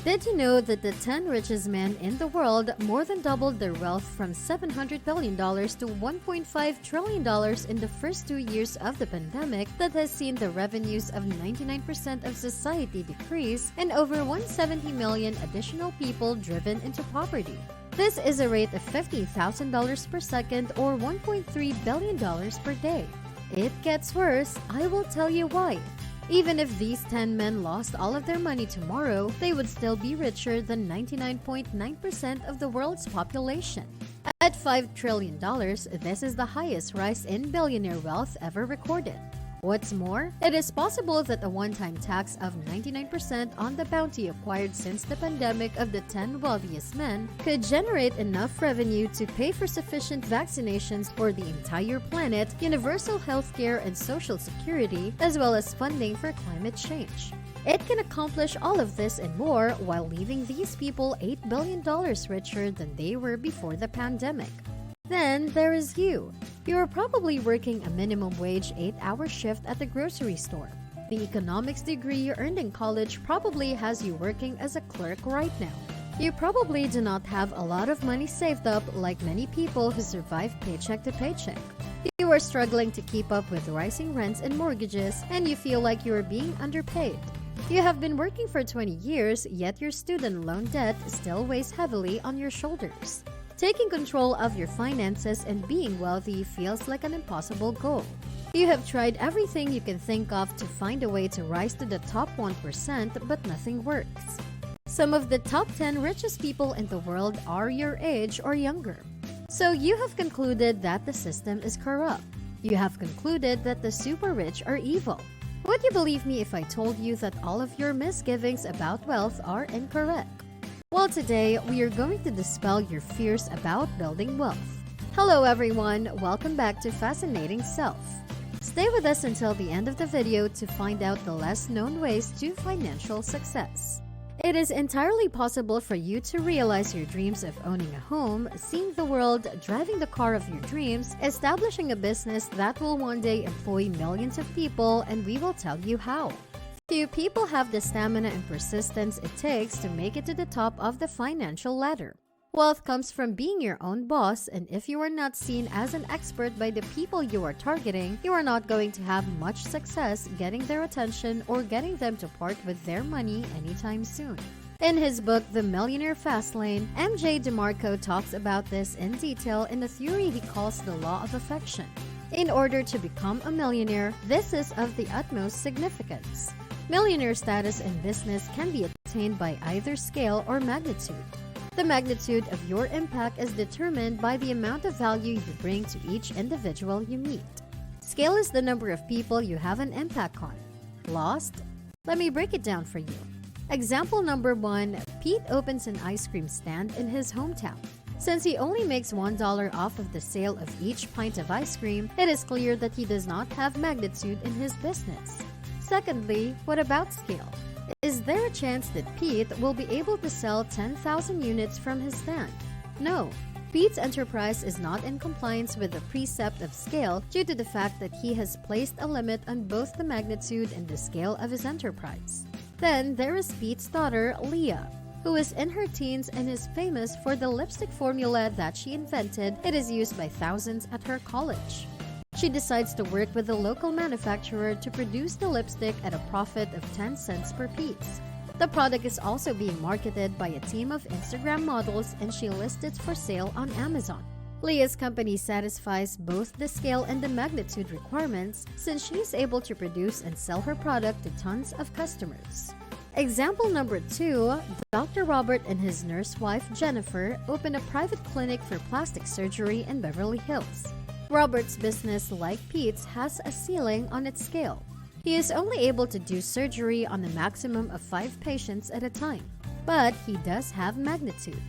Did you know that the 10 richest men in the world more than doubled their wealth from $700 billion to $1.5 trillion in the first 2 years of the pandemic that has seen the revenues of 99% of society decrease and over 170 million additional people driven into poverty? This is a rate of $50,000 per second or $1.3 billion per day. It gets worse, I will tell you why. Even if these 10 men lost all of their money tomorrow, they would still be richer than 99.9% of the world's population. At $5 trillion, this is the highest rise in billionaire wealth ever recorded. What's more, it is possible that a one-time tax of 99% on the bounty acquired since the pandemic of the 10 wealthiest men could generate enough revenue to pay for sufficient vaccinations for the entire planet, universal healthcare and social security, as well as funding for climate change. It can accomplish all of this and more while leaving these people $8 billion richer than they were before the pandemic. Then there is you. You are probably working a minimum wage 8-hour shift at the grocery store. The economics degree you earned in college probably has you working as a clerk right now. You probably do not have a lot of money saved up like many people who survive paycheck to paycheck. You are struggling to keep up with rising rents and mortgages, and you feel like you are being underpaid. You have been working for 20 years, yet your student loan debt still weighs heavily on your shoulders. Taking control of your finances and being wealthy feels like an impossible goal. You have tried everything you can think of to find a way to rise to the top 1%, but nothing works. Some of the top 10 richest people in the world are your age or younger. So you have concluded that the system is corrupt. You have concluded that the super rich are evil. Would you believe me if I told you that all of your misgivings about wealth are incorrect? Well, today, we are going to dispel your fears about building wealth. Hello everyone, welcome back to Fascinating Self. Stay with us until the end of the video to find out the less known ways to financial success. It is entirely possible for you to realize your dreams of owning a home, seeing the world, driving the car of your dreams, establishing a business that will one day employ millions of people, and we will tell you how. Few people have the stamina and persistence it takes to make it to the top of the financial ladder. Wealth comes from being your own boss, and if you are not seen as an expert by the people you are targeting, you are not going to have much success getting their attention or getting them to part with their money anytime soon. In his book, The Millionaire Fastlane, MJ DeMarco talks about this in detail in a theory he calls the law of affection. In order to become a millionaire, this is of the utmost significance. Millionaire status in business can be attained by either scale or magnitude. The magnitude of your impact is determined by the amount of value you bring to each individual you meet. Scale is the number of people you have an impact on. Lost? Let me break it down for you. Example number 1, Pete opens an ice cream stand in his hometown. Since he only makes $1 off of the sale of each pint of ice cream, it is clear that he does not have magnitude in his business. Secondly, what about scale? Is there a chance that Pete will be able to sell 10,000 units from his stand? No. Pete's enterprise is not in compliance with the precept of scale due to the fact that he has placed a limit on both the magnitude and the scale of his enterprise. Then there is Pete's daughter, Leah, who is in her teens and is famous for the lipstick formula that she invented. It is used by thousands at her college. She decides to work with a local manufacturer to produce the lipstick at a profit of 10 cents per piece. The product is also being marketed by a team of Instagram models, and she lists it for sale on Amazon. Leah's company satisfies both the scale and the magnitude requirements since she is able to produce and sell her product to tons of customers. Example number 2, Dr. Robert and his nurse wife Jennifer opened a private clinic for plastic surgery in Beverly Hills. Robert's business, like Pete's, has a ceiling on its scale. He is only able to do surgery on a maximum of 5 patients at a time, but he does have magnitude.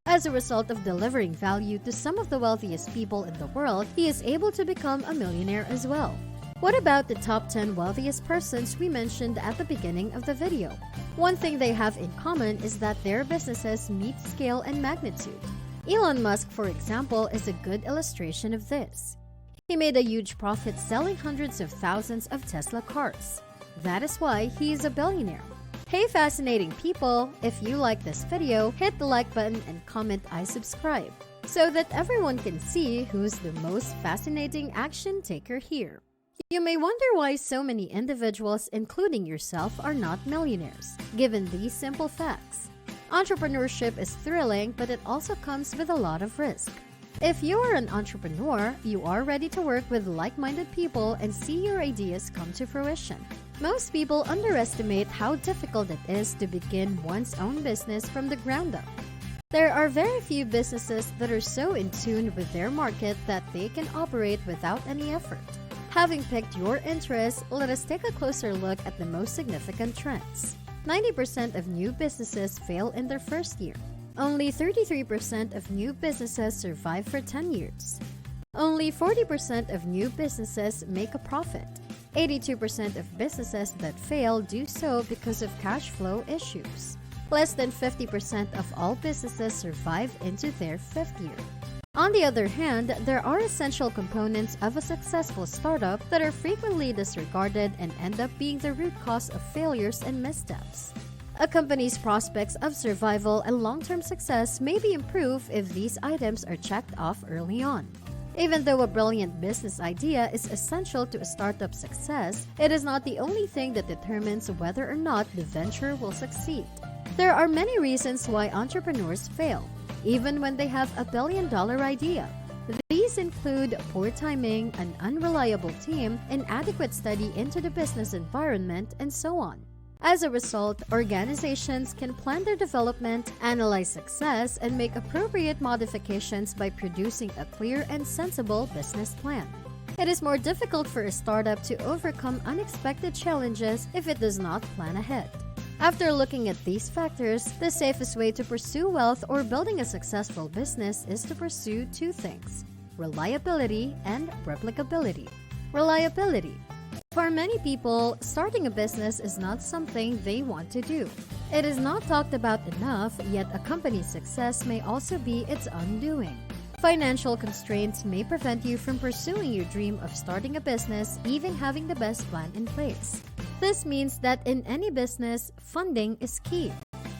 As a result of delivering value to some of the wealthiest people in the world, he is able to become a millionaire as well. What about the top 10 wealthiest persons we mentioned at the beginning of the video? One thing they have in common is that their businesses meet scale and magnitude. Elon Musk, for example, is a good illustration of this. He made a huge profit selling hundreds of thousands of Tesla cars. That is why he is a billionaire. Hey fascinating people, if you like this video, hit the like button and comment I subscribe so that everyone can see who's the most fascinating action taker here. You may wonder why so many individuals, including yourself, are not millionaires, given these simple facts. Entrepreneurship is thrilling, but it also comes with a lot of risk. If you are an entrepreneur, you are ready to work with like-minded people and see your ideas come to fruition. Most people underestimate how difficult it is to begin one's own business from the ground up. There are very few businesses that are so in tune with their market that they can operate without any effort. Having picked your interests, let us take a closer look at the most significant trends. 90% of new businesses fail in their first year. Only 33% of new businesses survive for 10 years. Only 40% of new businesses make a profit. 82% of businesses that fail do so because of cash flow issues. Less than 50% of all businesses survive into their fifth year. On the other hand, there are essential components of a successful startup that are frequently disregarded and end up being the root cause of failures and missteps. A company's prospects of survival and long-term success may be improved if these items are checked off early on. Even though a brilliant business idea is essential to a startup success, it is not the only thing that determines whether or not the venture will succeed. There are many reasons why entrepreneurs fail, even when they have a billion-dollar idea. These include poor timing, an unreliable team, inadequate study into the business environment, and so on. As a result, organizations can plan their development, analyze success, and make appropriate modifications by producing a clear and sensible business plan. It is more difficult for a startup to overcome unexpected challenges if it does not plan ahead. After looking at these factors, the safest way to pursue wealth or building a successful business is to pursue two things: reliability and replicability. Reliability. For many people, starting a business is not something they want to do. It is not talked about enough, yet a company's success may also be its undoing. Financial constraints may prevent you from pursuing your dream of starting a business, even having the best plan in place. This means that in any business, funding is key.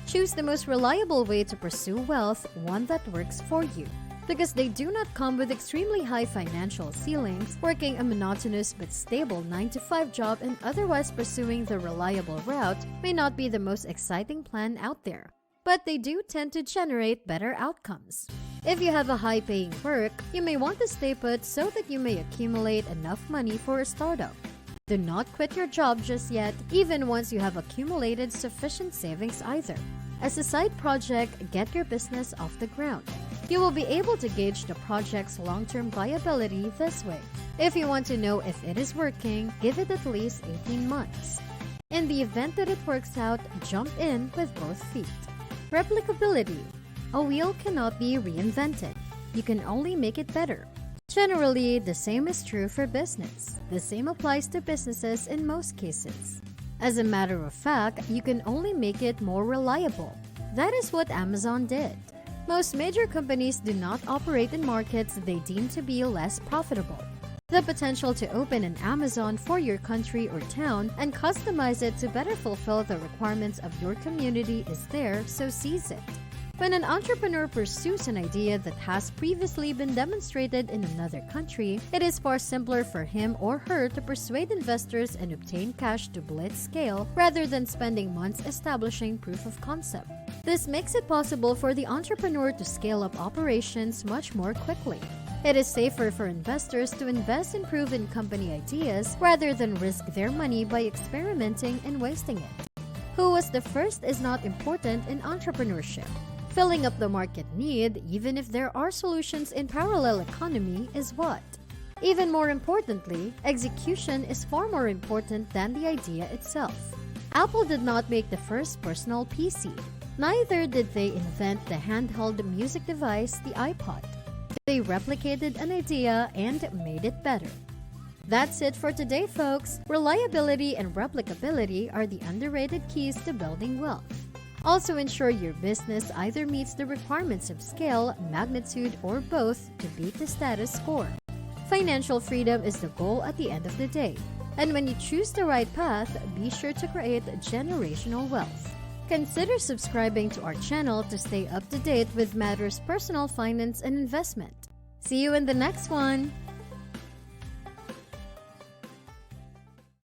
Choose the most reliable way to pursue wealth, one that works for you. Because they do not come with extremely high financial ceilings, working a monotonous but stable 9-to-5 job and otherwise pursuing the reliable route may not be the most exciting plan out there. But they do tend to generate better outcomes. If you have a high-paying work, you may want to stay put so that you may accumulate enough money for a startup. Do not quit your job just yet, even once you have accumulated sufficient savings either. As a side project, get your business off the ground. You will be able to gauge the project's long-term viability this way. If you want to know if it is working, give it at least 18 months. In the event that it works out, jump in with both feet. Replicability. A wheel cannot be reinvented. You can only make it better. Generally, the same is true for business. The same applies to businesses in most cases. As a matter of fact, you can only make it more reliable. That is what Amazon did. Most major companies do not operate in markets they deem to be less profitable. The potential to open an Amazon for your country or town and customize it to better fulfill the requirements of your community is there, so seize it. When an entrepreneur pursues an idea that has previously been demonstrated in another country, it is far simpler for him or her to persuade investors and obtain cash to blitz scale rather than spending months establishing proof of concept. This makes it possible for the entrepreneur to scale up operations much more quickly. It is safer for investors to invest in proven company ideas rather than risk their money by experimenting and wasting it. Who was the first is not important in entrepreneurship. Filling up the market need, even if there are solutions in parallel economy, is what. Even more importantly, execution is far more important than the idea itself. Apple did not make the first personal PC. Neither did they invent the handheld music device, the iPod. They replicated an idea and made it better. That's it for today, folks. Reliability and replicability are the underrated keys to building wealth. Also ensure your business either meets the requirements of scale, magnitude, or both to beat the status quo. Financial freedom is the goal at the end of the day. And when you choose the right path, be sure to create generational wealth. Consider subscribing to our channel to stay up to date with matters personal finance and investment. See you in the next one!